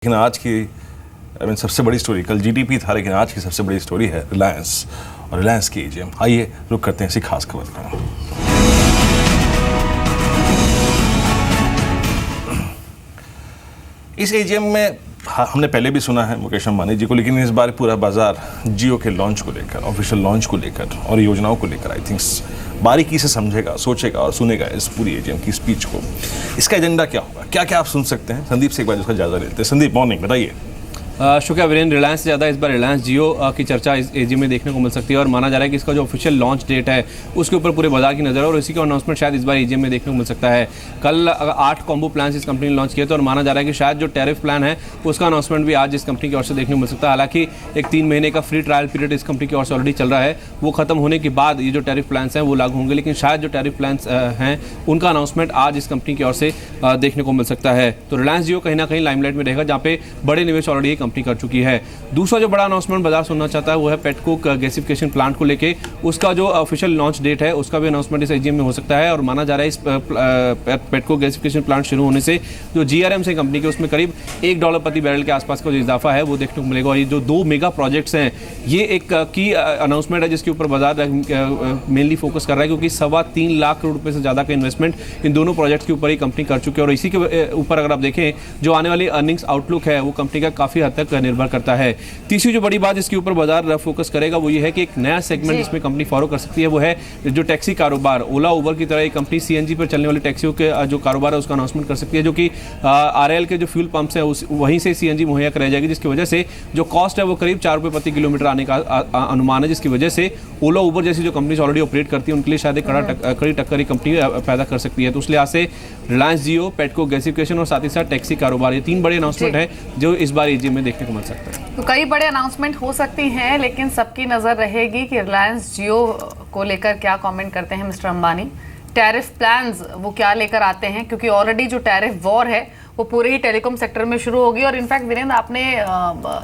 लेकिन आज की सबसे बड़ी स्टोरी कल जीडीपी था, लेकिन आज की सबसे बड़ी स्टोरी है रिलायंस और रिलायंस की एजीएम। आइए रुक करते हैं इसी खास खबर का। इस एजीएम में हमने पहले भी सुना है मुकेश अंबानी जी को, लेकिन इस बार पूरा बाजार जियो के लॉन्च को लेकर, ऑफिशियल लॉन्च को लेकर और योजनाओं को लेकर आई थिंक बारीकी से समझेगा, सोचेगा और सुनेगा इस पूरी एजीएम की स्पीच को। इसका एजेंडा क्या होगा, क्या क्या आप सुन सकते हैं, संदीप से एक बार उसका जायजा लेते हैं। संदीप, मॉर्निंग, बताइए। शुक्रिया वीरेंद्र। रिलायंस से ज़्यादा इस बार रिलायंस जियो की चर्चा इस एजीएम में देखने को मिल सकती है और माना जा रहा है कि इसका जो ऑफिशियल लॉन्च डेट है उसके ऊपर पूरे बाजार की नज़र है और इसी का अनाउंसमेंट शायद इस बार एजीएम में देखने को मिल सकता है। कल 8 कॉम्बो प्लान इस कंपनी ने लॉन्च किए थे और माना जा रहा है कि शायद जो टैरिफ प्लान है उसका अनाउंसमेंट भी आज इस कंपनी की ओर से देखने को मिल सकता है। हालांकि एक 3 महीने का फ्री ट्रायल पीरियड इस कंपनी की ओर से ऑलरेडी चल रहा है, वो खत्म होने के बाद ये जो टैरिफ प्लान्स हैं वो लागू होंगे, लेकिन शायद जो टैरिफ प्लान्स हैं उनका अनाउंसमेंट आज इस कंपनी की ओर से देखने को मिल सकता है। तो रिलायंस जियो कहीं ना कहीं लाइमलाइट में रहेगा, जहाँ पे बड़े निवेश ऑलरेडी ये कंपनी कर चुकी है। दूसरा जो बड़ा अनाउंसमेंट बाजार सुनना चाहता है वो है पेटकोक गैसिफिकेशन प्लांट को लेके, उसका जो ऑफिशियल लॉन्च डेट है उसका भी अनाउंसमेंट इस एजीएम में हो सकता है और माना जा रहा है इस पेटकोक गैसिफिकेशन प्लांट शुरू होने से जो जीआरएम से कंपनी के उसमें करीब $1 प्रति बैरल के आसपास का जो इजाफा है वो देखने को मिलेगा। और ये जो 2 मेगा प्रोजेक्ट्स हैं ये एक की अनाउंसमेंट है जिसके ऊपर बाजार मेनली फोकस कर रहा है, क्योंकि 3.25 लाख करोड़ रुपए से ज़्यादा का इन्वेस्टमेंट इन दोनों प्रोजेक्ट्स के ऊपर ही कंपनी कर चुकी है। और इसी के ऊपर अगर आप देखें जो आने वाली अर्निंग्स आउटलुक है वो कंपनी का काफ़ी हद तक निर्भर करता है। तीसरी जो बड़ी बात इसके ऊपर बाजार फोकस करेगा वो ये है कि एक नया सेगमेंट इसमें कंपनी फॉलो कर सकती है, वो है जो टैक्सी कारोबार। ओला उबर की तरह एक कंपनी सीएनजी पर चलने वाली टैक्सियों के जो कारोबार है उसका अनाउंसमेंट कर सकती है, जो कि आरएल के जो फ्यूल पंप्स हैं वहीं से सीएनजी मुहैया कराई जाएगी, जिसकी वजह से जो कॉस्ट है वो करीब ₹4 प्रति किलोमीटर आने का अनुमान है, जिसकी वजह से ओला उबर जैसी जो कंपनीज ऑलरेडी ऑपरेट करती है उनके लिए शायद एक कड़ी टक्कर कंपनी पैदा कर सकती है। तो उस लिहाज से रिलायंस जियो, पेटकोक गैसिफिकेशन और साथ ही साथ टैक्सी कारोबार, ये 3 बड़े अनाउंसमेंट है जो इस बार एजीएम में देखने को मिल सकता है। तो कई बड़े अनाउंसमेंट हो सकती हैं, लेकिन सबकी नजर रहेगी कि रिलायंस जियो को लेकर क्या कमेंट करते हैं मिस्टर अंबानी। टैरिफ प्लान्स वो क्या लेकर आते हैं, क्योंकि ऑलरेडी जो टैरिफ वॉर है वो पूरे ही टेलीकॉम सेक्टर में शुरू होगी। और इनफैक्ट वीरेंद्र, आपने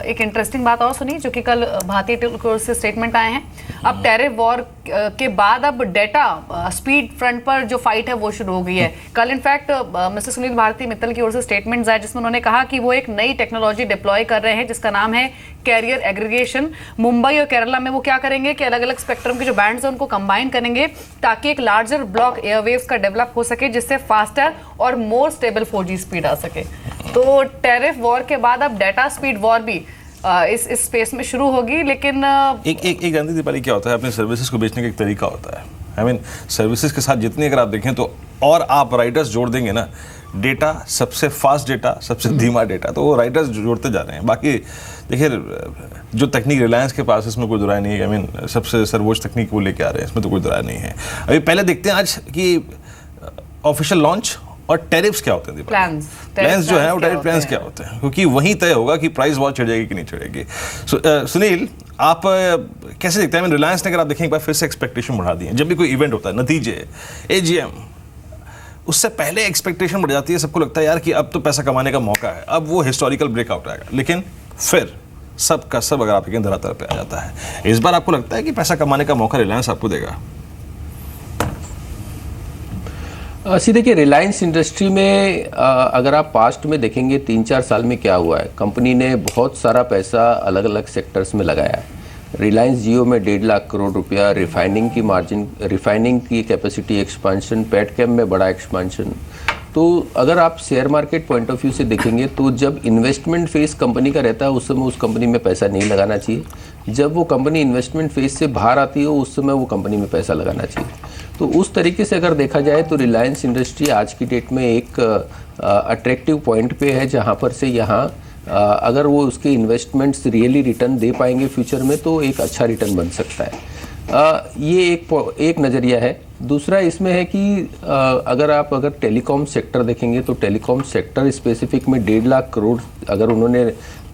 एक इंटरेस्टिंग बात और सुनी जो कि कल भारतीय टेलीकॉम से स्टेटमेंट आए हैं। अब टैरिफ वॉर के बाद अब डेटा स्पीड फ्रंट पर जो फाइट है वो शुरू हो गई है। कल इनफैक्ट मिस्टर सुनील भारती मित्तल की ओर से स्टेटमेंट्स आए जिसमें उन्होंने कहा कि वो एक नई टेक्नोलॉजी डिप्लॉय कर रहे हैं जिसका नाम है कैरियर एग्रीगेशन। मुंबई और केरला में वो क्या करेंगे कि अलग अलग स्पेक्ट्रम के जो बैंड्स हैं उनको कंबाइन करेंगे ताकि एक लार्जर ब्लॉक एयरवेव्स का डेवलप हो सके, जिससे फास्टर और मोर स्टेबल 4G स्पीड आ सके। तो टैरिफ वॉर के बाद अब डेटा स्पीड वॉर भी इस स्पेस में शुरू होगी। लेकिन एक जानती दीपाली क्या होता है, अपने सर्विसेज को बेचने का एक तरीका होता है। सर्विसेज के साथ जितनी अगर आप देखें तो और आप राइटर्स जोड़ देंगे ना, डेटा सबसे फास्ट डेटा, सबसे धीमा डेटा, तो वो राइटर्स जोड़ते जा रहे हैं। बाकी देखिए जो तकनीक रिलायंस के पास है इसमें कोई दुराय नहीं है। सबसे सर्वोच्च तकनीक वो लेके आ रहे हैं, इसमें तो कोई दुराय नहीं है। अभी पहले देखते हैं आज कि ऑफिशियल लॉन्च और टैरिफ्स क्या होते हैं, प्लान्स जो है वो टैरिफ प्लान्स क्या होते हैं, क्योंकि वहीं तय होगा कि प्राइस बहुत चढ़ जाएगी कि नहीं चढ़ेगी। सुनील, आप कैसे देखते हैं? रिलायंस ने अगर आप देखें एक बार फिर से एक्सपेक्टेशन बढ़ा दी है। जब भी कोई इवेंट होता है, नतीजे, एजीएम, उससे पहले एक्सपेक्टेशन बढ़ जाती है। सबको लगता है यार कि अब तो पैसा कमाने का मौका है, अब वो हिस्टोरिकल ब्रेकआउट आएगा, लेकिन फिर सब का सब अगर आप देखें धरातल पे आ जाता है। इस बार आपको लगता है कि पैसा कमाने का मौका रिलायंस आपको देगा? देखिए, रिलायंस इंडस्ट्री में अगर आप पास्ट में देखेंगे 3-4 साल में क्या हुआ है, कंपनी ने बहुत सारा पैसा अलग अलग सेक्टर्स में लगाया है। रिलायंस जियो में 1.5 लाख करोड़ रुपया, रिफाइनिंग की कैपेसिटी एक्सपांशन, पेटकेम में बड़ा एक्सपांशन। तो अगर आप share market point of view से देखेंगे तो जब इन्वेस्टमेंट फेज कंपनी का रहता है उस समय उस कंपनी में पैसा नहीं लगाना चाहिए। जब वो कंपनी इन्वेस्टमेंट फेज से बाहर आती है उस समय वो कंपनी में पैसा लगाना चाहिए। तो उस तरीके से अगर देखा जाए तो रिलायंस इंडस्ट्री आज की डेट में एक अट्रैक्टिव पॉइंट पे है, जहाँ पर से यहाँ अगर वो उसके इन्वेस्टमेंट्स रियली रिटर्न दे पाएंगे फ्यूचर में तो एक अच्छा रिटर्न बन सकता है। ये एक नज़रिया है। दूसरा इसमें है कि अगर टेलीकॉम सेक्टर देखेंगे तो टेलीकॉम सेक्टर स्पेसिफिक में 1.5 लाख करोड़ अगर उन्होंने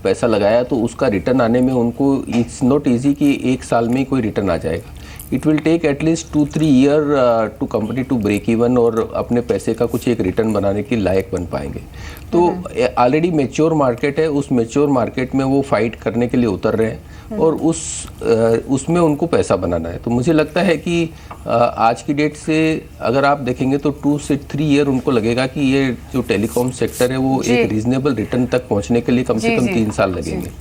पैसा लगाया तो उसका रिटर्न आने में उनको इट्स नॉट ईजी कि 1 साल में कोई रिटर्न आ जाएगा। It will take at least 2-3 year to company to break even और अपने पैसे का कुछ एक रिटर्न बनाने के लायक बन पाएंगे। तो ऑलरेडी मैच्योर मार्केट है, उस मैच्योर मार्केट में वो फाइट करने के लिए उतर रहे हैं और उसमें उनको पैसा बनाना है। तो मुझे लगता है कि आज की डेट से अगर आप देखेंगे तो 2 से 3 ईयर उनको लगेगा कि ये जो टेलीकॉम सेक्टर है वो एक रीजनेबल रिटर्न तक पहुंचने के लिए कम से कम 3 साल लगेंगे।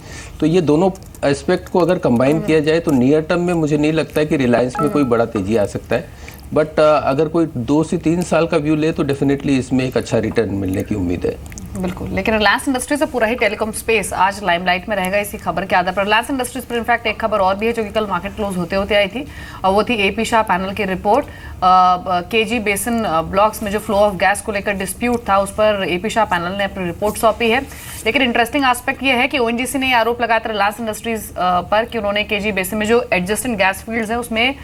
तो ये दोनों एस्पेक्ट को अगर कंबाइन किया जाए तो नियर टर्म में मुझे नहीं लगता है कि रिलायंस में कोई बड़ा तेजी आ सकता है, बट अगर कोई 2 से 3 साल का व्यू ले तो डेफिनेटली इसमें एक अच्छा रिटर्न मिलने की उम्मीद है। बिल्कुल, लेकिन रिलायंस इंडस्ट्रीज से पूरा ही टेलीकॉम स्पेस आज लाइमलाइट में रहेगा इसी खबर के आधार पर। रिलायंस इंडस्ट्रीज पर इनफैक्ट एक खबर और भी है जो कि कल मार्केट क्लोज होते होते आई थी, और वो थी एपी शाह पैनल की रिपोर्ट। केजी बेसिन ब्लॉक्स में जो फ्लो ऑफ गैस को लेकर डिस्प्यूट था उस पर एपी शाह पैनल ने अपनी रिपोर्ट सौंपी है। लेकिन इंटरेस्टिंग एस्पेक्ट ये है कि ओएनजीसी ने आरोप लगाया था रिलायंस इंडस्ट्रीज पर कि उन्होंने केजी बेसिन में जो एडजस्टेंट गैस फील्ड्स है उसमें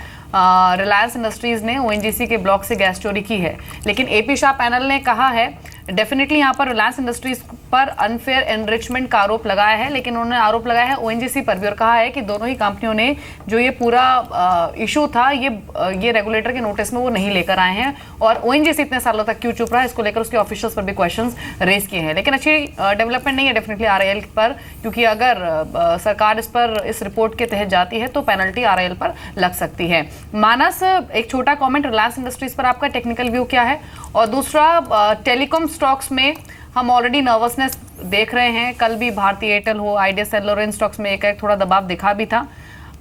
रिलायंस इंडस्ट्रीज ने ओएनजीसी के ब्लॉक से गैस चोरी की है। लेकिन एपी शाह पैनल ने कहा है डेफिनेटली यहाँ पर रिलायंस इंडस्ट्रीज पर अनफेयर एनरिचमेंट का आरोप लगाया है, लेकिन उन्होंने आरोप लगाया है ओएनजीसी पर भी और कहा है कि दोनों ही कंपनियों ने जो ये पूरा इशू था ये रेगुलेटर के नोटिस में वो नहीं लेकर आए हैं, और ओएनजीसी इतने सालों तक क्यों चुप रहा है इसको लेकर उसके ऑफिशियल्स पर भी क्वेश्चंस रेज किए हैं। लेकिन अच्छी डेवलपमेंट नहीं है डेफिनेटली आरआईएल पर, क्योंकि अगर सरकार इस रिपोर्ट के तहत जाती है तो पेनल्टी आरआईएल पर लग सकती है। मानस, एक छोटा कॉमेंट रिलायंस इंडस्ट्रीज पर आपका टेक्निकल व्यू क्या है, और दूसरा टेलीकॉम स्टॉक्स में हम ऑलरेडी नर्वसनेस देख रहे हैं, कल भी भारतीय एयरटेल हो, आइडिया सेलुलर, इन स्टॉक्स में एक थोड़ा दबाव दिखा भी था।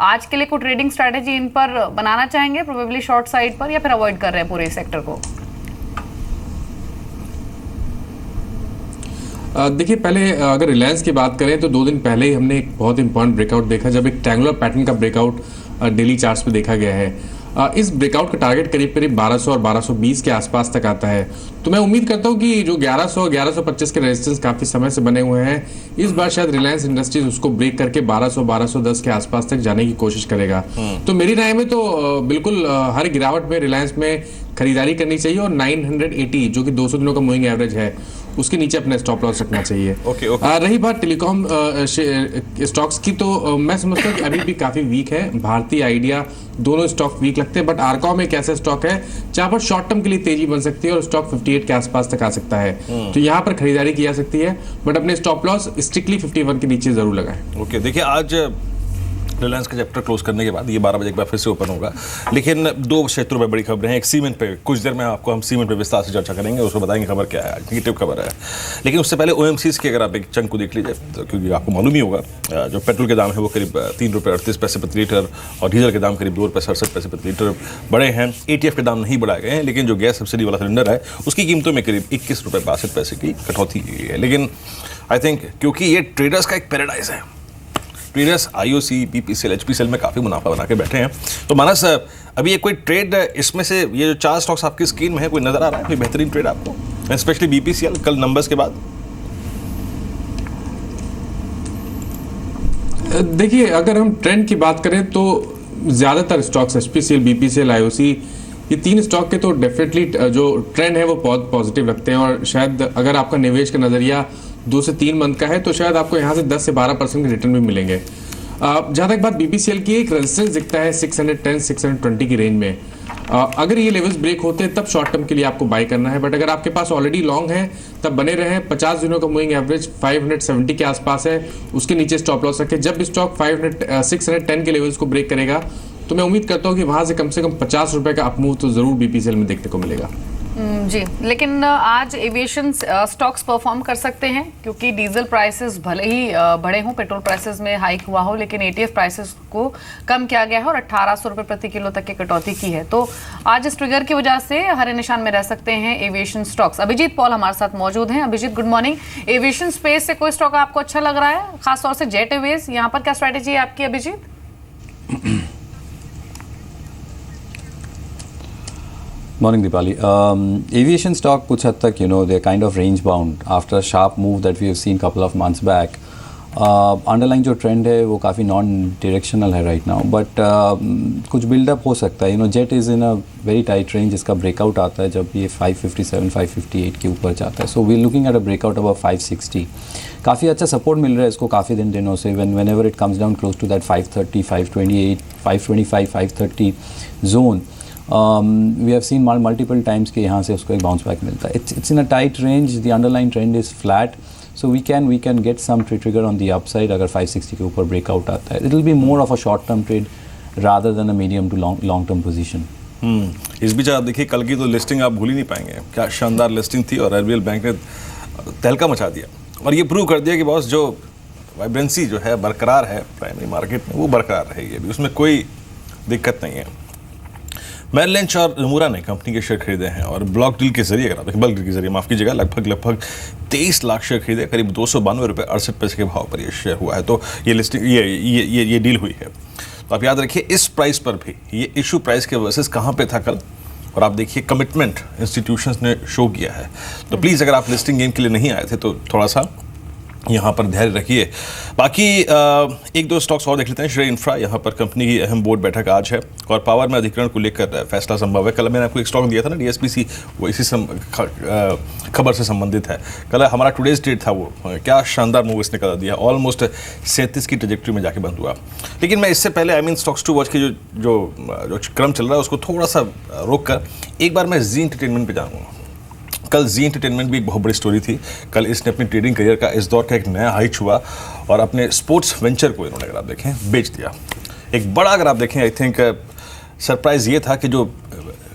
आज के लिए कोई ट्रेडिंग स्ट्रैटेजी इन पर बनाना चाहेंगे, प्रोबेबली शॉर्ट साइड पर, या फिर अवॉइड कर रहे हैं पूरे सेक्टर को? देखिए, पहले अगर रिलायंस की बात करें तो 2 दिन पहले ही हमने एक बहुत इंपॉर्टेंट ब्रेकआउट देखा, जब एक ट्रायंगुलर पैटर्न का ब्रेकआउट डेली चार्ट्स पे देखा गया है। इस ब्रेकआउट का टारगेट करीब 1200 और 1220 के आसपास तक आता है। तो मैं उम्मीद करता हूं कि जो 1100 और 1125 के रेजिस्टेंस काफी समय से बने हुए हैं, इस बार शायद रिलायंस इंडस्ट्रीज उसको ब्रेक करके 1200 1210 के आसपास तक जाने की कोशिश करेगा। तो मेरी राय में तो बिल्कुल हर गिरावट में रिलायंस में खरीदारी करनी चाहिए, और 980 जो कि 200 दिनों का मूविंग एवरेज है उसके नीचे अपना स्टॉप लॉस रखना चाहिए। रही बात टेलीकॉम स्टॉक्स की, तो मैं समझता हूँ कि अभी भी काफी वीक है। भारतीय, आइडिया दोनों स्टॉक वीक लगते हैं, बट आरकॉम एक ऐसा स्टॉक है जहां पर शॉर्ट टर्म के लिए तेजी बन सकती है और स्टॉक 58 के आसपास तक आ सकता है। तो यहाँ पर खरीदारी की जा सकती है, बट अपने स्टॉप लॉस स्ट्रिक्टली 51 के नीचे जरूर लगाएं। देखिए, आज रिलायंस का चैप्टर क्लोज करने के बाद ये 12 बजे एक बार फिर से ओपन होगा, लेकिन 2 क्षेत्रों में बड़ी खबरें हैं। एक सीमेंट पे, कुछ देर में हम सीमेंट पे विस्तार से चर्चा करेंगे, उसको बताएंगे खबर क्या है, नेगेटिव खबर है। लेकिन उससे पहले ओएमसीज की अगर आप एक चंक को देख लीजिए, तो क्योंकि आपको मालूम ही होगा जो पेट्रोल के दाम है वो करीब 3 रुपये 38 पैसे प्रति लीटर, और डीजल के दाम करीब 2 रुपये 67 पैसे प्रति लीटर बढ़े हैं। एटीएफ के दाम नहीं बढ़ाए गए हैं, लेकिन जो गैस सब्सिडी वाला सिलेंडर है उसकी कीमतों में करीब 21 रुपये 62 पैसे की कटौती की गई है। लेकिन आई थिंक क्योंकि ये ट्रेडर्स का एक पैराडाइज है, ट्रेडर्स आईओसी, बीपीसीएल, एचपीसीएल में काफ़ी मुनाफा बना के बैठे हैं। तो मानस, अभी ये कोई ट्रेड इसमें से, ये जो 4 स्टॉक्स आपकी स्क्रीन में है, कोई नजर आ रहा है कोई बेहतरीन ट्रेड आपको, स्पेशली बीपीसीएल कल नंबर्स के बाद? देखिए, अगर हम ट्रेंड की बात करें तो ज़्यादातर स्टॉक्स एचपीसीएल, बीपीसीएल, आईओसी, ये 3 स्टॉक के तो डेफिनेटली जो ट्रेंड है वो बहुत पॉजिटिव लगते हैं, और शायद अगर आपका निवेश का नज़रिया 2 से 3 मंथ का है तो शायद आपको यहाँ से 10 से 12% के रिटर्न भी मिलेंगे। जहाँ तक बात बीपीसीएल की, एक रेजिस्टेंस दिखता है 610 620 की रेंज में। अगर ये लेवल्स ब्रेक होते हैं तब शॉर्ट टर्म के लिए आपको बाय करना है, बट अगर आपके पास ऑलरेडी लॉन्ग है तब बने रहे। 50 दिनों का मूविंग एवरेज 570 के आसपास है, उसके नीचे स्टॉप लॉस रखें। जब स्टॉक 610 के लेवल्स को ब्रेक करेगा तो मैं उम्मीद करता हूँ कि वहां से कम 50 रुपए का अपमूव तो जरूर बीपीसीएल में देखने को मिलेगा। जी, लेकिन आज एविएशन स्टॉक्स परफॉर्म कर सकते हैं, क्योंकि डीजल प्राइसेस भले ही बढ़े हों, पेट्रोल प्राइसेस में हाइक हुआ हो, लेकिन एटीएफ प्राइसेस को कम किया गया है और 1800 रुपये प्रति किलो तक की कटौती की है। तो आज इस ट्रिगर की वजह से हरे निशान में रह सकते हैं एविएशन स्टॉक्स। अभिजीत पॉल हमारे साथ मौजूद हैं। Abhijit, good morning. Aviation space से कोई स्टॉक आपको अच्छा लग रहा है, खासतौर से जेट एवेज, यहाँ पर क्या स्ट्रैटेजी है आपकी Abhijit? Morning, Dipali. Aviation stock, kuch had tak, they're kind of range bound after a sharp move that we have seen couple of months back. Underline जो ट्रेंड है वो काफ़ी नॉन डायरेक्शनल है राइट नाउ, बट कुछ buildup हो सकता है. Jet is in a very tight range. इसका ब्रेकआउट आता है जब ये 557 558 के ऊपर जाता है. So we looking at a breakout about 560. काफ़ी अच्छा सपोर्ट मिल रहा है इसको काफ़ी दिनों से. Whenever it comes down close to that 530 528 525 530 zone, we have seen multiple times कि यहाँ से उसको एक बाउंस बैक मिलता है. It's in a tight range. The underline trend is flat. So we can get some trigger on the upside अगर 560 के ऊपर breakout आता है. It will be more of a short term trade rather than a medium to long term position. इस बीच आप देखिए कल की तो लिस्टिंग आप भूल ही नहीं पाएंगे. क्या शानदार लिस्टिंग थी और RBL बैंक ने तहलका मचा दिया और ये प्रूव कर दिया कि बॉस जो वाइब्रेंसी जो है बरकरार है प्राइमरी मार्केट में वो बरकरार रहेगी अभी, उसमें कोई दिक्कत नहीं है. मैरिल लिंच और नमूरा ने कंपनी के शेयर खरीदे हैं और ब्लॉक डील के जरिए अगर आप देखें बल्क डील के जरिए माफ़ कीजिएगा लगभग 23 लाख शेयर खरीदे. करीब 292 रुपये 68 पैसे के भाव पर ये शेयर हुआ है. तो ये लिस्टिंग ये डील हुई है. तो आप याद रखिए इस प्राइस पर भी ये इशू प्राइस के वर्सेस कहाँ पे था कल, और आप देखिए कमिटमेंट इंस्टीट्यूशंस ने शो किया है. तो प्लीज़ अगर आप लिस्टिंग गेम के लिए नहीं आए थे तो थोड़ा सा यहाँ पर धैर्य रखिए. बाकी एक दो स्टॉक्स और देख लेते हैं. श्रेय इंफ्रा, यहाँ पर कंपनी की अहम बोर्ड बैठक आज है और पावर में अधिग्रहण को लेकर फैसला संभव है. कल मैंने आपको एक स्टॉक दिया था ना DSPC, वो इसी खबर से संबंधित है. कल हमारा टुडेज डेट था, वो क्या शानदार मूव इसने कर दिया. ऑलमोस्ट 37 की ट्रैजेक्टरी में जाके बंद हुआ. लेकिन मैं इससे पहले स्टॉक्स टू वॉच के जो क्रम चल रहा है उसको थोड़ा सा रोक कर एक बार मैं जी एंटरटेनमेंट पर जाऊँगा. कल जी एंटरटेनमेंट भी एक बहुत बड़ी स्टोरी थी. कल इसने अपनी ट्रेडिंग करियर का इस दौर का एक नया हाई छुआ और अपने स्पोर्ट्स वेंचर को इन्होंने अगर आप देखें बेच दिया. एक बड़ा अगर आप देखें आई थिंक सरप्राइज़ ये था कि जो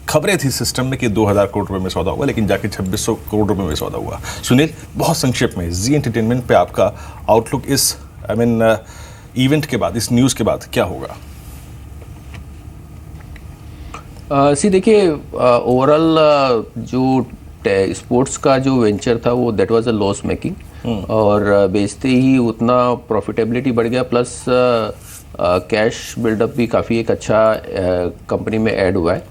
खबरें थी सिस्टम में कि 2000 करोड़ रुपए में सौदा हुआ, लेकिन जाके 2600 करोड़ रुपए में सौदा हुआ. सुनील, बहुत संक्षेप में जी एंटरटेनमेंट पे आपका आउटलुक इस इवेंट के बाद, इस न्यूज़ के बाद क्या होगा? देखिए ओवरऑल जो स्पोर्ट्स का जो वेंचर था वो that was a loss making और बेचते ही उतना प्रॉफिटेबिलिटी बढ़ गया, प्लस कैश बिल्डअप भी काफ़ी एक अच्छा कंपनी में ऐड हुआ है.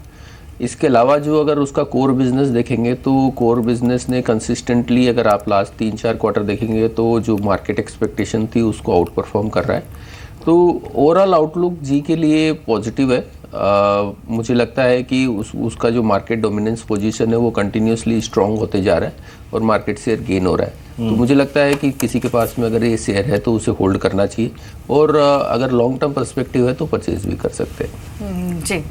इसके अलावा जो अगर उसका कोर बिजनेस देखेंगे तो कोर बिजनेस ने कंसिस्टेंटली अगर आप लास्ट 3-4 क्वार्टर देखेंगे तो जो मार्केट एक्सपेक्टेशन थी उसको आउट परफॉर्म कर रहा है. तो ओवरऑल आउटलुक जी के लिए पॉजिटिव है. मुझे लगता है कि उसका जो मार्केट डोमिनेंस पोजीशन है वो कंटिन्यूसली स्ट्रांग होते जा रहा है और मार्केट शेयर गेन हो रहा है. तो मुझे लगता है कि किसी के पास में अगर ये शेयर है तो उसे होल्ड करना चाहिए और अगर लॉन्ग टर्म पर्सपेक्टिव है तो परचेज भी कर सकते हैं. जी.